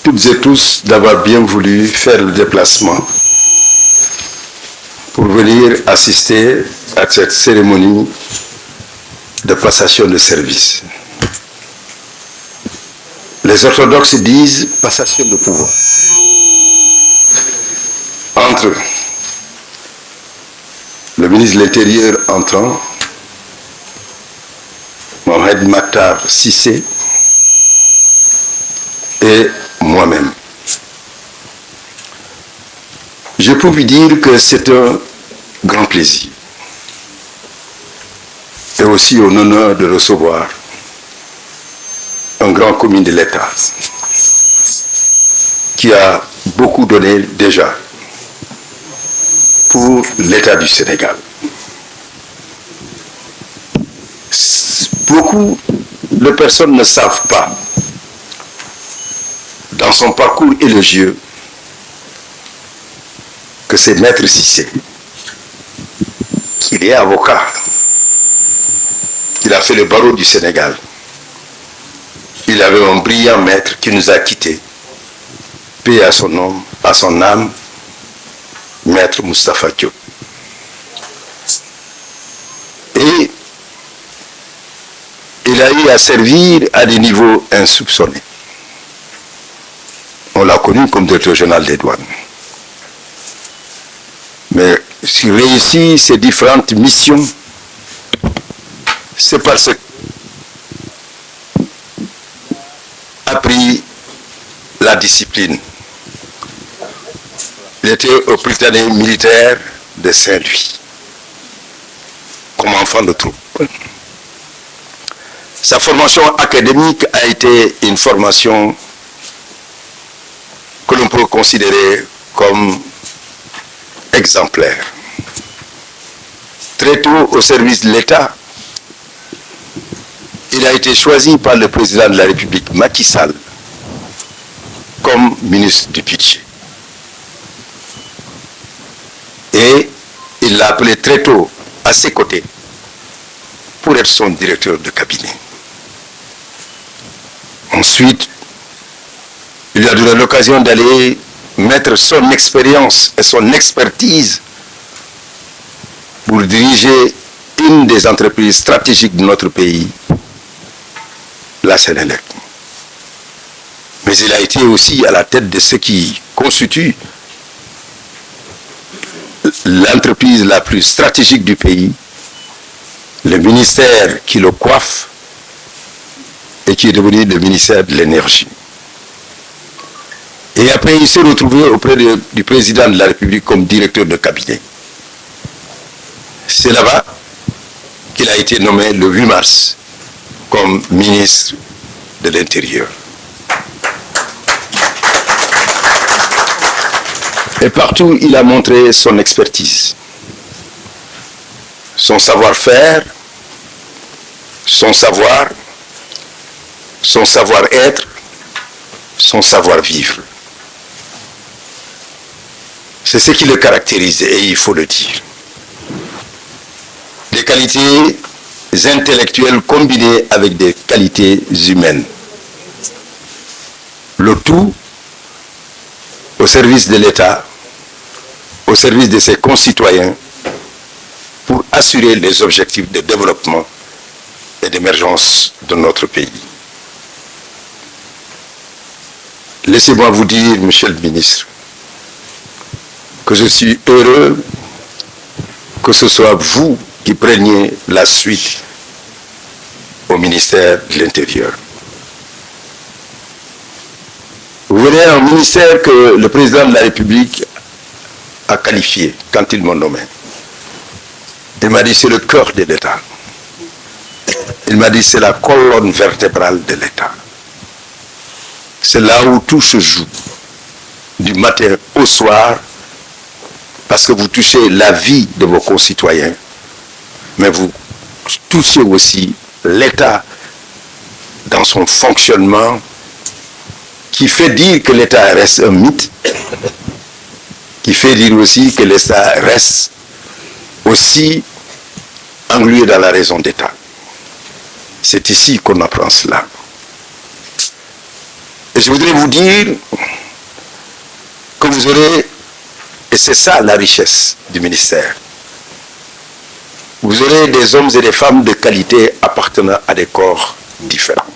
toutes et tous d'avoir bien voulu faire le déplacement pour venir assister à cette cérémonie de passation de service. Les orthodoxes disent passation de pouvoir entre le ministre de l'Intérieur entrant, Mohamed Makhtar Cissé, et moi-même. Je peux vous dire que c'est un grand plaisir et aussi un honneur de recevoir un grand commis de l'État qui a beaucoup donné déjà pour l'État du Sénégal. Beaucoup de personnes ne savent pas, dans son parcours élogieux, que c'est Maître Cissé, qu'il est avocat, qu'il a fait le barreau du Sénégal. Il avait un brillant maître qui nous a quittés, paix à son nom, à son âme, Maître Moustapha Diop. Et il a eu à servir à des niveaux insoupçonnés. On l'a connu comme directeur général des douanes. Mais s'il réussit ces différentes missions, c'est parce qu'il a pris la discipline. Il était au Prytanée militaire de Saint-Louis, comme enfant de troupe. Sa formation académique a été une formation que l'on peut considérer comme exemplaire. Très tôt au service de l'État, il a été choisi par le président de la République, Macky Sall, comme ministre du Budget. Et il l'a appelé très tôt à ses côtés pour être son directeur de cabinet. Ensuite, il lui a donné l'occasion d'aller mettre son expérience et son expertise pour diriger une des entreprises stratégiques de notre pays, la Sénélec. Mais il a été aussi à la tête de ce qui constitue l'entreprise la plus stratégique du pays, le ministère qui le coiffe et qui est devenu le ministère de l'Énergie. Et après, il s'est retrouvé auprès du président de la République comme directeur de cabinet. C'est là-bas qu'il a été nommé le 8 mars comme ministre de l'Intérieur. Et partout, il a montré son expertise, son savoir-faire, son savoir, son savoir-être, son savoir-vivre. C'est ce qui le caractérise, et il faut le dire. Des qualités intellectuelles combinées avec des qualités humaines. Le tout au service de l'État, au service de ses concitoyens, pour assurer les objectifs de développement et d'émergence de notre pays. Laissez-moi vous dire, Monsieur le ministre, que je suis heureux que ce soit vous qui preniez la suite au ministère de l'Intérieur. Vous venez à un ministère que le président de la République a qualifié quand il m'a nommé. Il m'a dit c'est le cœur de l'État. Il m'a dit c'est la colonne vertébrale de l'État. C'est là où tout se joue, du matin au soir, parce que vous touchez la vie de vos concitoyens, mais vous touchez aussi l'État dans son fonctionnement, qui fait dire que l'État reste un mythe, qui fait dire aussi que l'État reste aussi englué dans la raison d'État. C'est ici qu'on apprend cela. Et je voudrais vous dire vous aurez, et c'est ça la richesse du ministère, vous aurez des hommes et des femmes de qualité appartenant à des corps différents.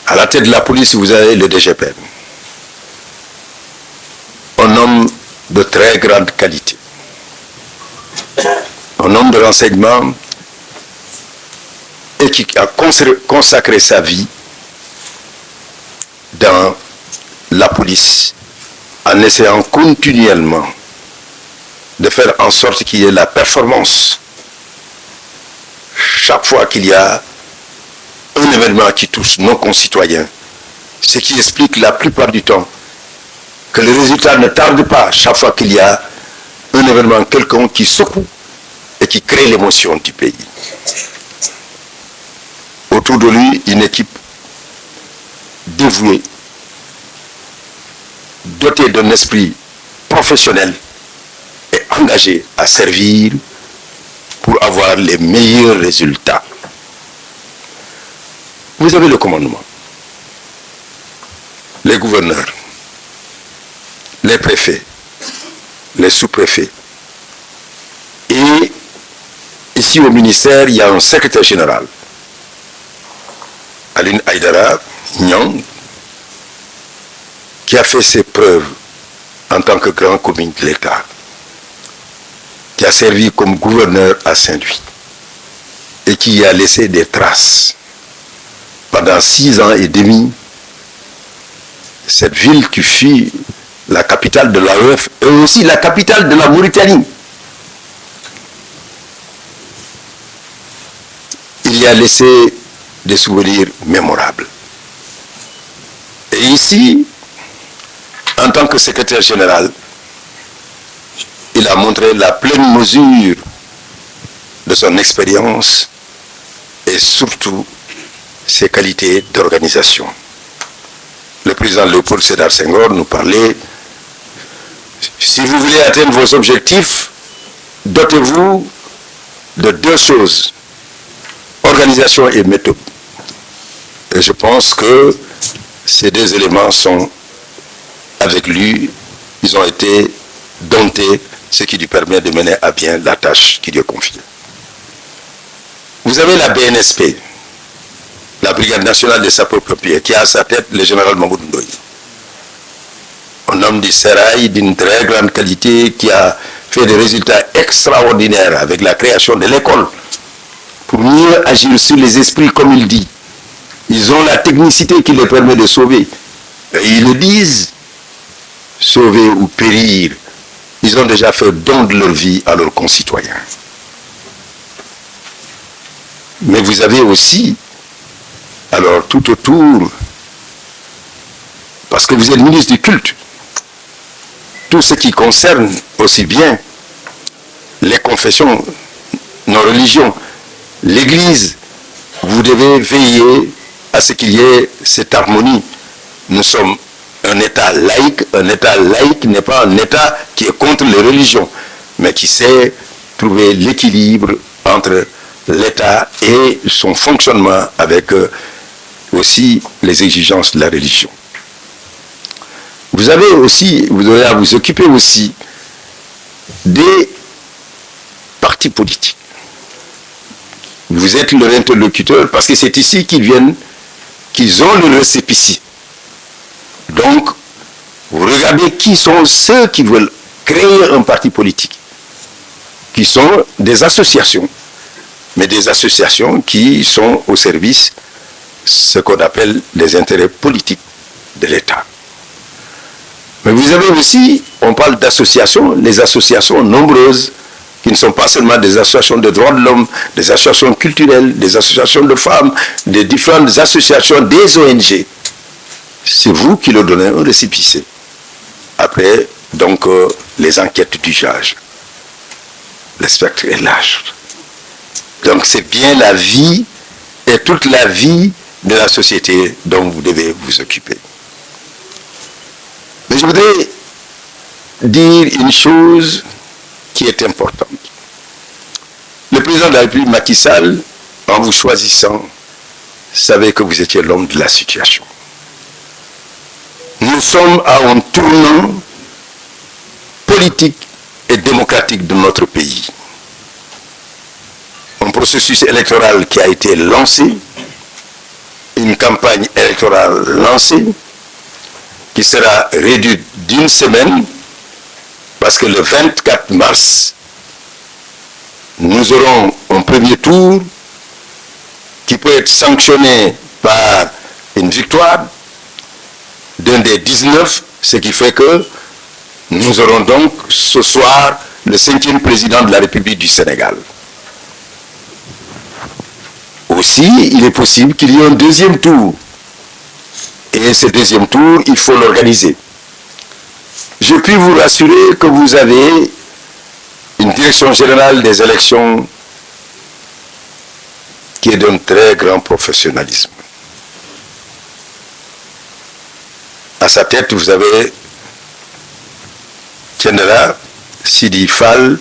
À la tête de la police, vous avez le DGPN, un homme de très grande qualité, un homme de renseignement et qui a consacré sa vie dans la police en essayant continuellement de faire en sorte qu'il y ait la performance chaque fois qu'il y a un événement qui touche nos concitoyens, ce qui explique la plupart du temps que le résultat ne tarde pas chaque fois qu'il y a un événement quelconque qui secoue et qui crée l'émotion du pays. Autour de lui, une équipe dévouée, dotée d'un esprit professionnel et engagée à servir pour avoir les meilleurs résultats. Vous avez le commandement, les gouverneurs, les préfets, les sous-préfets. Et ici au ministère, il y a un secrétaire général, Aline Aïdara Nyang, qui a fait ses preuves en tant que grand commis de l'État, qui a servi comme gouverneur à Saint-Louis et qui a laissé des traces. Pendant 6 ans et demi, cette ville qui fut la capitale de l'AEF et aussi la capitale de la Mauritanie. Il y a laissé des souvenirs mémorables. Et ici, en tant que secrétaire général, il a montré la pleine mesure de son expérience et surtout ses qualités d'organisation. Le président Léopold Sédar Senghor nous parlait, si vous voulez atteindre vos objectifs, dotez-vous de 2 choses, organisation et méthode. Et je pense que ces 2 éléments sont avec lui, ils ont été domptés, ce qui lui permet de mener à bien la tâche qui lui est confiée. Vous avez la BNSP, la Brigade nationale des sapeurs-pompiers, qui a à sa tête le général Mamoudou Ndoye. Un homme du Sérail d'une très grande qualité qui a fait des résultats extraordinaires avec la création de l'école pour mieux agir sur les esprits comme il dit. Ils ont la technicité qui les permet de sauver. Et ils le disent, sauver ou périr. Ils ont déjà fait don de leur vie à leurs concitoyens. Mais vous avez aussi, alors tout autour, parce que vous êtes ministre du culte, tout ce qui concerne aussi bien les confessions, nos religions, l'Église, vous devez veiller à ce qu'il y ait cette harmonie. Nous sommes un État laïque. Un État laïque n'est pas un État qui est contre les religions, mais qui sait trouver l'équilibre entre l'État et son fonctionnement avec aussi les exigences de la religion. Vous avez aussi, vous aurez à vous occuper aussi des partis politiques. Vous êtes leur interlocuteur parce que c'est ici qu'ils viennent, qu'ils ont le récépissé. Donc, vous regardez qui sont ceux qui veulent créer un parti politique, qui sont des associations, mais des associations qui sont au service de ce qu'on appelle les intérêts politiques de l'État. Mais vous avez aussi, on parle d'associations, les associations nombreuses, qui ne sont pas seulement des associations de droits de l'homme, des associations culturelles, des associations de femmes, des différentes associations, des ONG. C'est vous qui leur donnez un récépissé. Après, donc, les enquêtes du juge. Le spectre est large. Donc, c'est bien la vie et toute la vie de la société dont vous devez vous occuper. Mais je voudrais dire une chose qui est importante. Le président de la République, Macky Sall, en vous choisissant, savait que vous étiez l'homme de la situation. Nous sommes à un tournant politique et démocratique de notre pays. Un processus électoral qui a été lancé, une campagne électorale lancée, qui sera réduite d'une semaine, parce que le 24 mars, nous aurons un premier tour qui peut être sanctionné par une victoire d'un des 19, ce qui fait que nous aurons donc ce soir le 5e président de la République du Sénégal. Aussi, il est possible qu'il y ait un deuxième tour. Et ce deuxième tour, il faut l'organiser. Je puis vous rassurer que vous avez une direction générale des élections qui est d'un très grand professionnalisme. À sa tête, vous avez Tiendra Sidi Fall,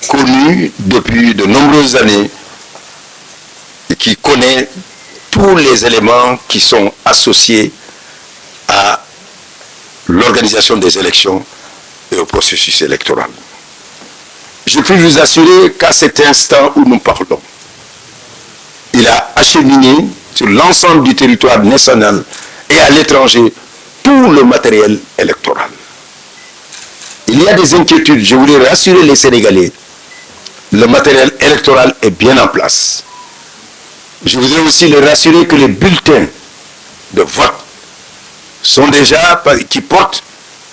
connu depuis de nombreuses années et qui connaît tous les éléments qui sont associés à l'organisation des élections et au processus électoral. Je puis vous assurer qu'à cet instant où nous parlons, il a acheminé sur l'ensemble du territoire national et à l'étranger tout le matériel électoral. Il y a des inquiétudes, je voulais rassurer les Sénégalais. Le matériel électoral est bien en place. Je voudrais aussi les rassurer que les bulletins de vote sont déjà, qui portent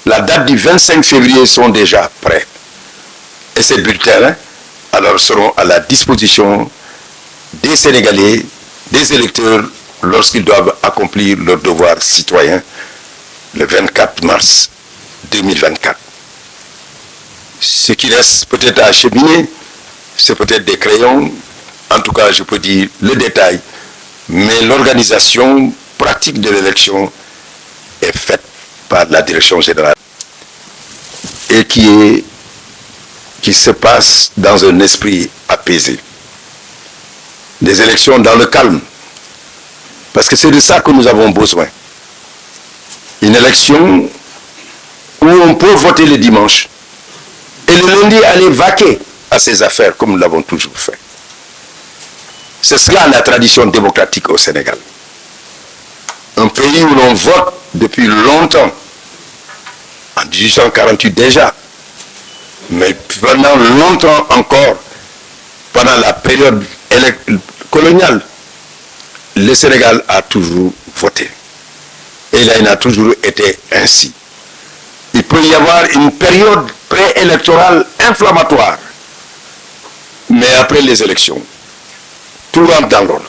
la date du 25 février, sont déjà prêts. Et ces bulletins, alors, seront à la disposition des Sénégalais, des électeurs, lorsqu'ils doivent accomplir leur devoir citoyen le 24 mars 2024. Ce qui reste peut-être à acheminer, c'est peut-être des crayons, en tout cas je peux dire le détail, mais l'organisation pratique de l'élection est faite par la direction générale et qui se passe dans un esprit apaisé. Des élections dans le calme, parce que c'est de ça que nous avons besoin. Une élection où on peut voter le dimanche et le lundi aller vaquer à ses affaires comme nous l'avons toujours fait. C'est cela la tradition démocratique au Sénégal. Un pays où l'on vote depuis longtemps, en 1848 déjà, mais pendant longtemps encore, pendant la période coloniale, le Sénégal a toujours voté. Et il a toujours été ainsi. Il peut y avoir une période préélectorale inflammatoire, mais après les élections, tout rentre dans l'ordre.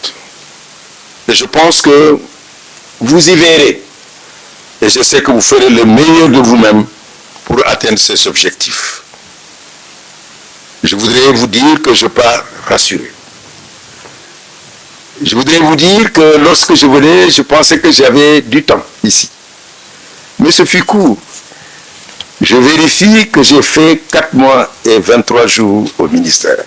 Et je pense que vous y verrez, et je sais que vous ferez le meilleur de vous-même pour atteindre ces objectifs. Je voudrais vous dire que je pars rassuré. Je voudrais vous dire que lorsque je venais, je pensais que j'avais du temps ici. Mais ce fut court. Je vérifie que j'ai fait 4 mois et 23 jours au ministère.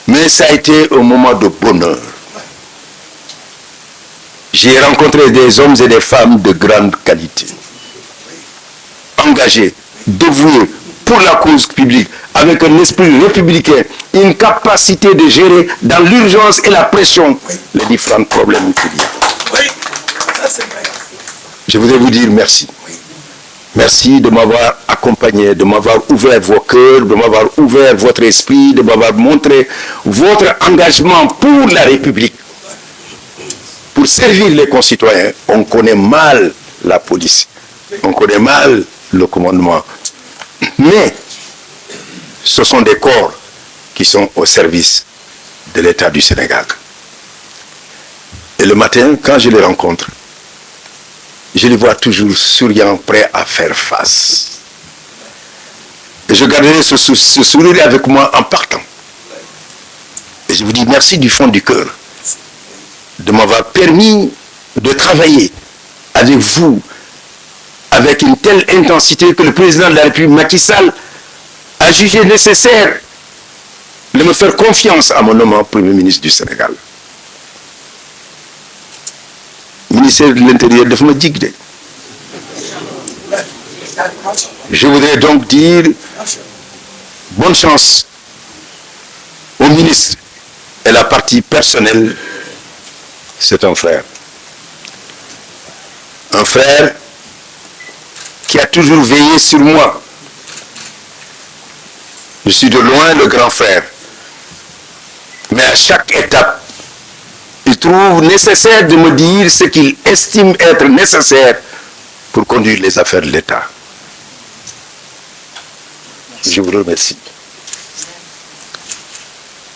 Mais ça a été un moment de bonheur. J'ai rencontré des hommes et des femmes de grande qualité, engagés, dévoués pour la cause publique, avec un esprit républicain, une capacité de gérer dans l'urgence et la pression les différents problèmes qu'il y a. Je voudrais vous dire merci. Merci de m'avoir accompagné, de m'avoir ouvert vos cœurs, de m'avoir ouvert votre esprit, de m'avoir montré votre engagement pour la République. Pour servir les concitoyens, on connaît mal la police, on connaît mal le commandement. Mais ce sont des corps qui sont au service de l'État du Sénégal. Et le matin, quand je les rencontre, je les vois toujours souriants, prêts à faire face. Et je garderai ce sourire avec moi en partant. Et je vous dis merci du fond du cœur de m'avoir permis de travailler avec vous, avec une telle intensité que le président de la République, Macky Sall, a jugé nécessaire de me faire confiance à mon nom Premier ministre du Sénégal. ministère de l'Intérieur de ma jig. Je voudrais donc dire bonne chance au ministre et la partie personnelle, c'est un frère. Un frère qui a toujours veillé sur moi. Je suis de loin le grand frère. Mais à chaque étape, il trouve nécessaire de me dire ce qu'il estime être nécessaire pour conduire les affaires de l'État. Je vous remercie.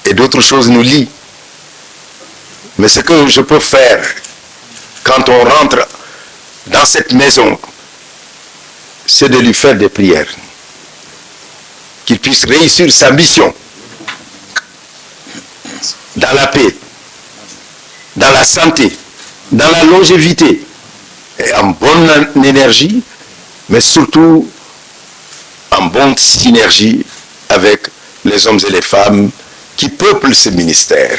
Et d'autres choses nous lient. Mais ce que je peux faire quand on rentre dans cette maison, c'est de lui faire des prières. Qu'il puisse réussir sa mission dans la paix, dans la santé, dans la longévité, et en bonne énergie, mais surtout en bonne synergie avec les hommes et les femmes qui peuplent ce ministère.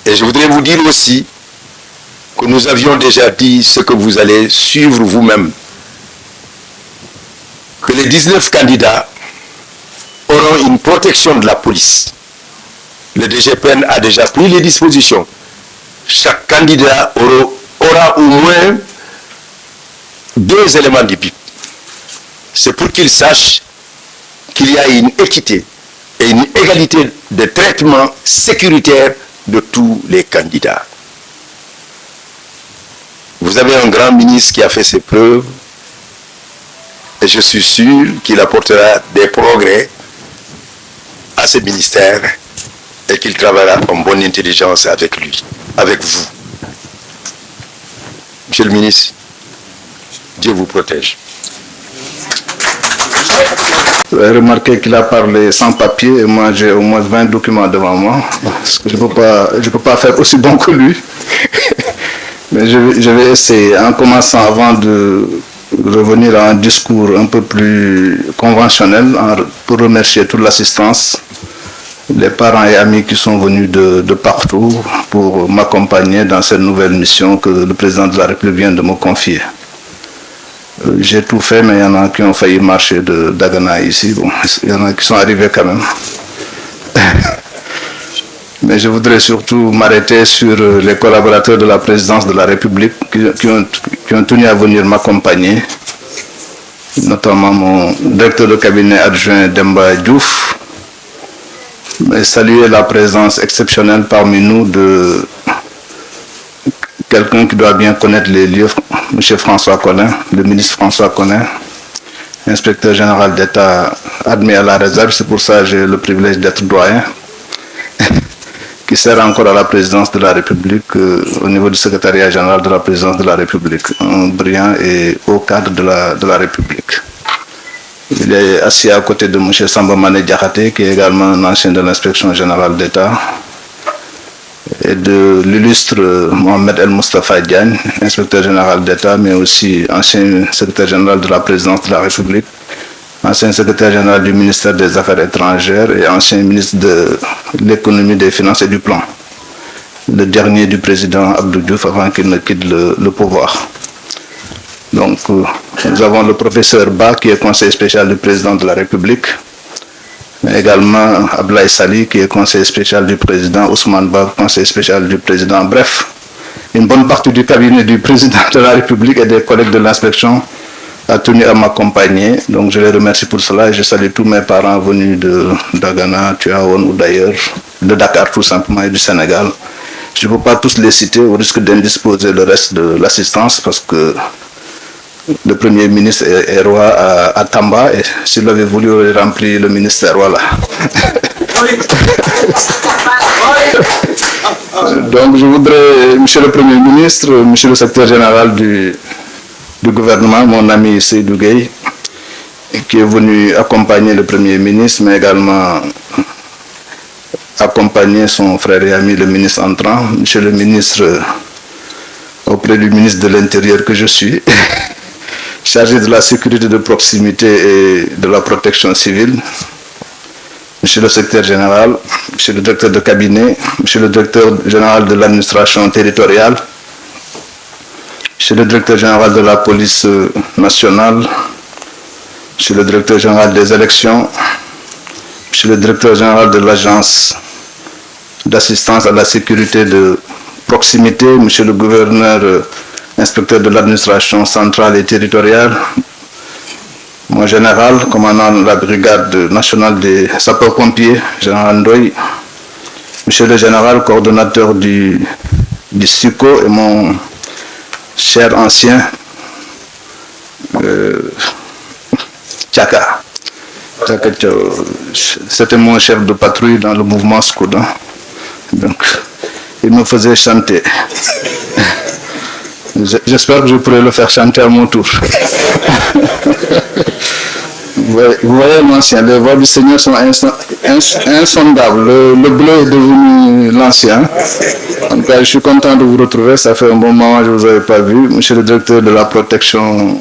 Et je voudrais vous dire aussi que nous avions déjà dit ce que vous allez suivre vous-même, que les 19 candidats auront une protection de la police. Le DGPN a déjà pris les dispositions. Chaque candidat aura au moins 2 éléments du BIP. C'est pour qu'ils sachent qu'il y a une équité et une égalité de traitement sécuritaire de tous les candidats. Vous avez un grand ministre qui a fait ses preuves et je suis sûr qu'il apportera des progrès à ce ministère et qu'il travaillera en bonne intelligence avec lui, avec vous. Monsieur le ministre, Dieu vous protège. Vous avez remarqué qu'il a parlé sans papier et moi j'ai au moins 20 documents devant moi. Parce que je ne peux pas faire aussi bon que lui. Mais je vais essayer, en commençant avant de revenir à un discours un peu plus conventionnel, pour remercier toute l'assistance, les parents et amis qui sont venus de partout pour m'accompagner dans cette nouvelle mission que le président de la République vient de me confier. J'ai tout fait, mais il y en a qui ont failli marcher de Dagana ici. Bon, il y en a qui sont arrivés quand même. Mais je voudrais surtout m'arrêter sur les collaborateurs de la présidence de la République qui ont tenu à venir m'accompagner, notamment mon directeur de cabinet adjoint Demba Diouf, mais saluer la présence exceptionnelle parmi nous de quelqu'un qui doit bien connaître les lieux, M. François Collin, le ministre François Collin, inspecteur général d'État admis à la réserve, c'est pour ça que j'ai le privilège d'être doyen, qui sert encore à la présidence de la République au niveau du secrétariat général de la présidence de la République, un brillant et haut cadre de la République. Il est assis à côté de M. Samba Mané Diakhaté, qui est également un ancien de l'inspection générale d'État, et de l'illustre Mohamed El Moustapha Diagne, inspecteur général d'État, mais aussi ancien secrétaire général de la présidence de la République, ancien secrétaire général du ministère des Affaires étrangères et ancien ministre de l'économie, des finances et du plan. Le dernier du président Abdou Diouf avant qu'il ne quitte le pouvoir. Donc, nous avons le professeur Ba, qui est conseiller spécial du président de la République, mais également Ablaye Sali, qui est conseiller spécial du président, Ousmane Ba, conseiller spécial du président. Bref, une bonne partie du cabinet du président de la République et des collègues de l'inspection a tenu à m'accompagner. Donc je les remercie pour cela et je salue tous mes parents venus de Dagana, Tuaon ou d'ailleurs, de Dakar tout simplement et du Sénégal. Je ne peux pas tous les citer au risque d'indisposer le reste de l'assistance parce que le Premier ministre est roi à Tamba et s'il avait voulu remplir le ministère, voilà. Donc je voudrais, Monsieur le Premier ministre, Monsieur le secrétaire général du gouvernement, mon ami Seydou Gueye, qui est venu accompagner le Premier ministre, mais également accompagner son frère et ami, le ministre entrant, Monsieur le ministre, auprès du ministre de l'Intérieur que je suis, chargé de la sécurité de proximité et de la protection civile, Monsieur le secrétaire général, Monsieur le directeur de cabinet, Monsieur le directeur général de l'administration territoriale, Monsieur le directeur général de la police nationale, Monsieur le directeur général des élections, Monsieur le directeur général de l'agence d'assistance à la sécurité de proximité, Monsieur le gouverneur inspecteur de l'administration centrale et territoriale, mon général, commandant de la brigade nationale des sapeurs-pompiers, général Ndoye, Monsieur le général, coordonnateur du SUCO et mon cher ancien Tchaka. C'était mon chef de patrouille dans le mouvement Skoda. Donc, il me faisait chanter. J'espère que je pourrai le faire chanter à mon tour. Vous voyez, l'ancien, les voix du Seigneur sont insondables. Le bleu est devenu l'ancien. En tout cas, je suis content de vous retrouver. Ça fait un bon moment que je ne vous avais pas vu. Monsieur le directeur de la protection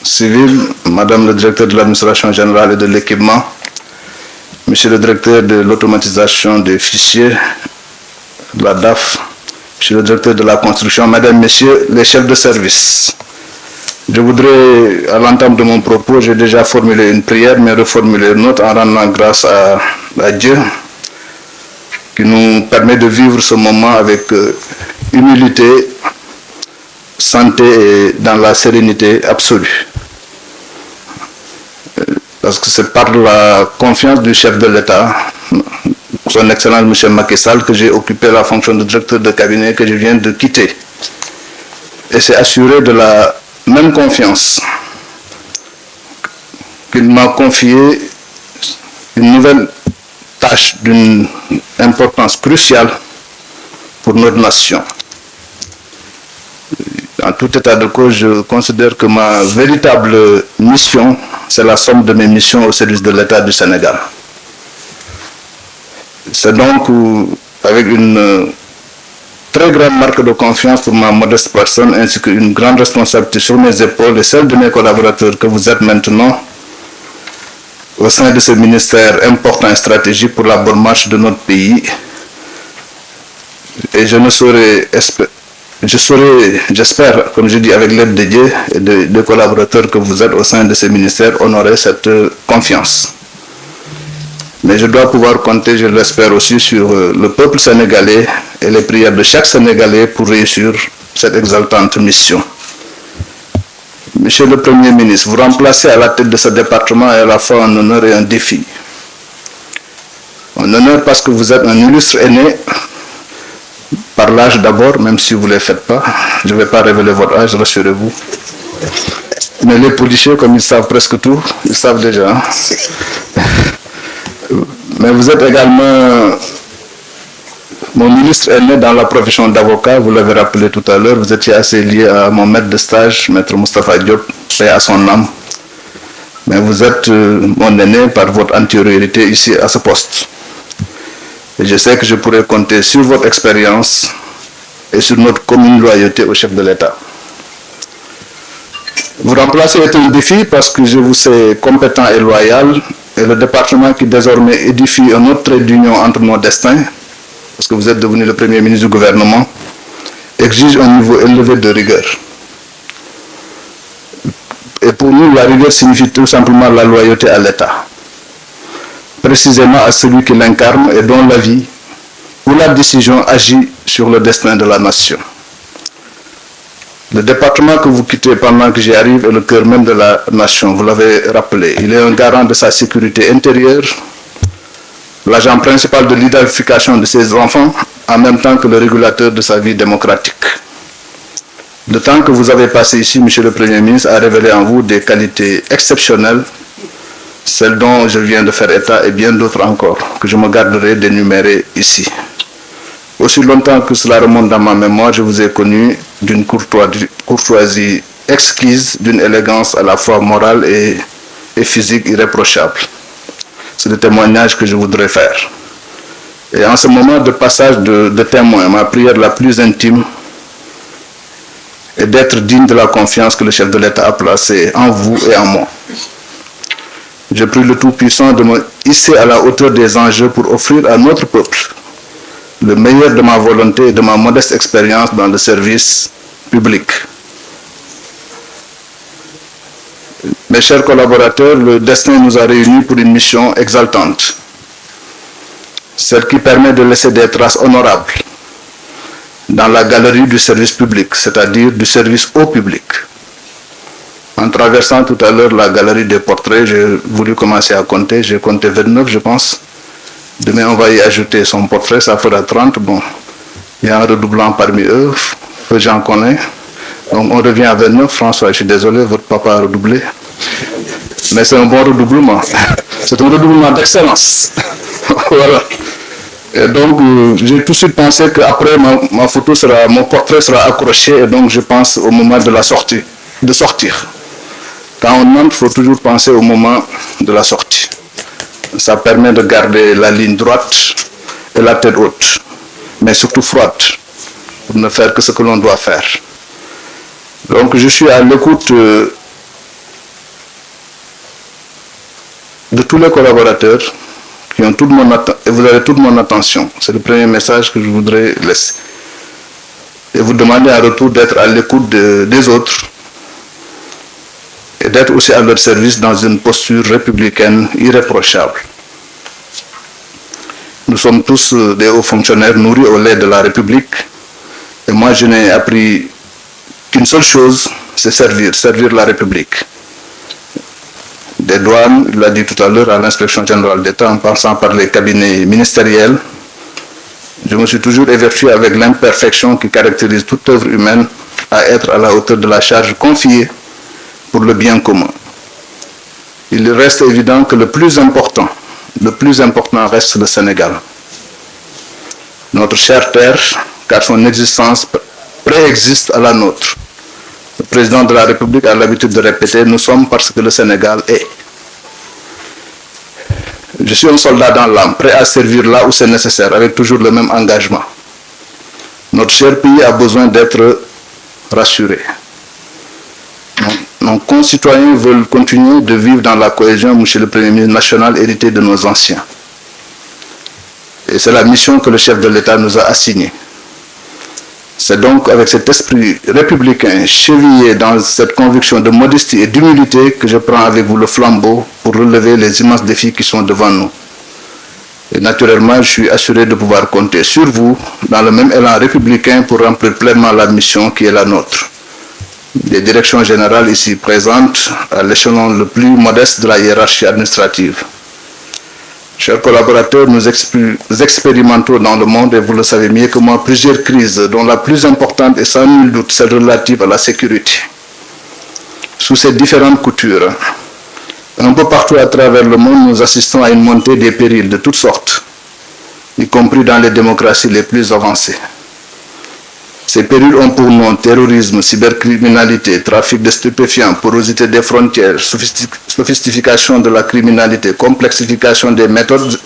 civile, Madame le directeur de l'administration générale et de l'équipement, Monsieur le directeur de l'automatisation des fichiers, de la DAF, Monsieur le directeur de la construction, Mesdames, Messieurs les chefs de service. Je voudrais, à l'entame de mon propos, j'ai déjà formulé une prière, mais reformuler une autre en rendant grâce à Dieu qui nous permet de vivre ce moment avec humilité, santé et dans la sérénité absolue. Parce que c'est par la confiance du chef de l'État, son Excellence M. Macky Sall, que j'ai occupé la fonction de directeur de cabinet que je viens de quitter. Et c'est assuré de la même confiance qu'il m'a confié une nouvelle tâche d'une importance cruciale pour notre nation. En tout état de cause, je considère que ma véritable mission, c'est la somme de mes missions au service de l'État du Sénégal. C'est donc avec une très grande marque de confiance pour ma modeste personne ainsi qu'une grande responsabilité sur mes épaules et celle de mes collaborateurs que vous êtes maintenant au sein de ce ministère important et stratégique pour la bonne marche de notre pays. Et j'espère, comme je dis, avec l'aide de Dieu et des collaborateurs que vous êtes au sein de ce ministère, honorer cette confiance. Mais je dois pouvoir compter, je l'espère aussi, sur le peuple sénégalais et les prières de chaque Sénégalais pour réussir cette exaltante mission. Monsieur le Premier ministre, vous remplacez à la tête de ce département et à la fois un honneur et un défi. Un honneur parce que vous êtes un illustre aîné, par l'âge d'abord, même si vous ne le faites pas. Je ne vais pas révéler votre âge, rassurez-vous. Mais les policiers, comme ils savent presque tout, ils savent déjà. Mais vous êtes également mon ministre aîné dans la profession d'avocat, vous l'avez rappelé tout à l'heure, vous étiez assez lié à mon maître de stage, maître Moustapha Diop, paix à son âme. Mais vous êtes mon aîné par votre antériorité ici à ce poste. Et je sais que je pourrai compter sur votre expérience et sur notre commune loyauté au chef de l'État. Vous remplacer est un défi parce que je vous sais compétent et loyal. Et le département qui désormais édifie un autre trait d'union entre nos destins, parce que vous êtes devenu le Premier ministre du gouvernement, exige un niveau élevé de rigueur. Et pour nous, la rigueur signifie tout simplement la loyauté à l'État, précisément à celui qui l'incarne et dont la vie ou la décision agit sur le destin de la nation. Le département que vous quittez pendant que j'y arrive est le cœur même de la nation, vous l'avez rappelé. Il est un garant de sa sécurité intérieure, l'agent principal de l'identification de ses enfants, en même temps que le régulateur de sa vie démocratique. Le temps que vous avez passé ici, Monsieur le Premier ministre, a révélé en vous des qualités exceptionnelles, celles dont je viens de faire état et bien d'autres encore, que je me garderai d'énumérer ici. Aussi longtemps que cela remonte dans ma mémoire, je vous ai connu d'une courtoisie exquise, d'une élégance à la fois morale et physique irréprochable. C'est le témoignage que je voudrais faire. Et en ce moment de passage de témoin, ma prière la plus intime est d'être digne de la confiance que le chef de l'État a placée en vous et en moi. Je prie le Tout-Puissant de me hisser à la hauteur des enjeux pour offrir à notre peuple le meilleur de ma volonté et de ma modeste expérience dans le service public. Mes chers collaborateurs, le destin nous a réunis pour une mission exaltante, celle qui permet de laisser des traces honorables dans la galerie du service public, c'est-à-dire du service au public. En traversant tout à l'heure la galerie des portraits, j'ai voulu commencer à compter, j'ai compté 29 je pense. Demain on va y ajouter son portrait, ça fera 30. Bon, il y a un redoublant parmi eux, que j'en connais. Donc on revient à 29, François, je suis désolé, votre papa a redoublé. Mais c'est un bon redoublement. C'est un redoublement d'excellence. Voilà. Et donc j'ai tout de suite pensé qu'après mon portrait sera accroché et donc je pense au moment de la sortie, de sortir. Quand on entre, il faut toujours penser au moment de la sortie. Ça permet de garder la ligne droite et la tête haute, mais surtout froide, pour ne faire que ce que l'on doit faire. Donc je suis à l'écoute de tous les collaborateurs qui ont et vous avez toute mon attention. C'est le premier message que je voudrais laisser. Et vous demander en retour d'être à l'écoute des autres et d'être aussi à leur service dans une posture républicaine irréprochable. Nous sommes tous des hauts fonctionnaires nourris au lait de la République et moi je n'ai appris qu'une seule chose, c'est servir la République. Des douanes, il l'a dit tout à l'heure, à l'inspection générale d'État, en passant par les cabinets ministériels, je me suis toujours évertué avec l'imperfection qui caractérise toute œuvre humaine à être à la hauteur de la charge confiée pour le bien commun. Il reste évident que le plus important reste le Sénégal. Notre chère terre, car son existence préexiste à la nôtre. Le président de la République a l'habitude de répéter « Nous sommes parce que le Sénégal est ». Je suis un soldat dans l'âme, prêt à servir là où c'est nécessaire, avec toujours le même engagement. Notre cher pays a besoin d'être rassuré. Nos concitoyens veulent continuer de vivre dans la cohésion, monsieur le Premier ministre national, hérité de nos anciens. Et c'est la mission que le chef de l'État nous a assignée. C'est donc avec cet esprit républicain chevillé dans cette conviction de modestie et d'humilité que je prends avec vous le flambeau pour relever les immenses défis qui sont devant nous. Et naturellement, je suis assuré de pouvoir compter sur vous dans le même élan républicain pour remplir pleinement la mission qui est la nôtre. Les directions générales ici présentes à l'échelon le plus modeste de la hiérarchie administrative. Chers collaborateurs, nous expérimentons dans le monde, et vous le savez mieux que moi, plusieurs crises, dont la plus importante est sans nul doute celle relative à la sécurité. Sous ces différentes coutures, un peu partout à travers le monde, nous assistons à une montée des périls de toutes sortes, y compris dans les démocraties les plus avancées. Ces périls ont pour nom terrorisme, cybercriminalité, trafic de stupéfiants, porosité des frontières, sophistication de la criminalité, complexification des méthodes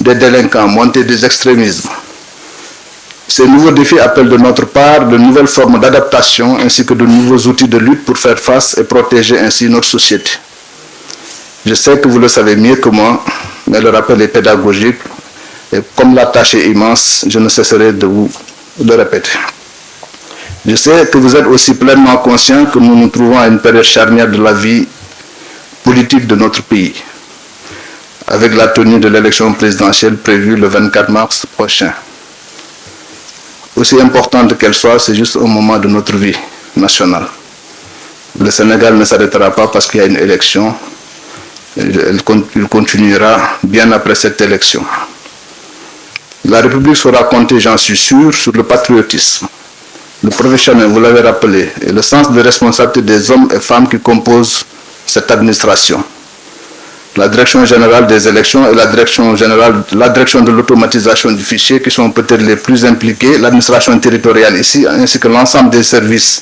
des délinquants, montée des extrémismes. Ces nouveaux défis appellent de notre part de nouvelles formes d'adaptation ainsi que de nouveaux outils de lutte pour faire face et protéger ainsi notre société. Je sais que vous le savez mieux que moi, mais le rappel est pédagogique et comme la tâche est immense, je ne cesserai de vous le répéter. Je sais que vous êtes aussi pleinement conscient que nous nous trouvons à une période charnière de la vie politique de notre pays, avec la tenue de l'élection présidentielle prévue le 24 mars prochain. Aussi importante qu'elle soit, c'est juste un moment de notre vie nationale. Le Sénégal ne s'arrêtera pas parce qu'il y a une élection, il continuera bien après cette élection. La République sera comptée, j'en suis sûr, sur le patriotisme, le professionnel, vous l'avez rappelé, et le sens de responsabilité des hommes et femmes qui composent cette administration. La direction générale des élections et la direction de l'automatisation du fichier qui sont peut-être les plus impliqués, l'administration territoriale ici, ainsi que l'ensemble des services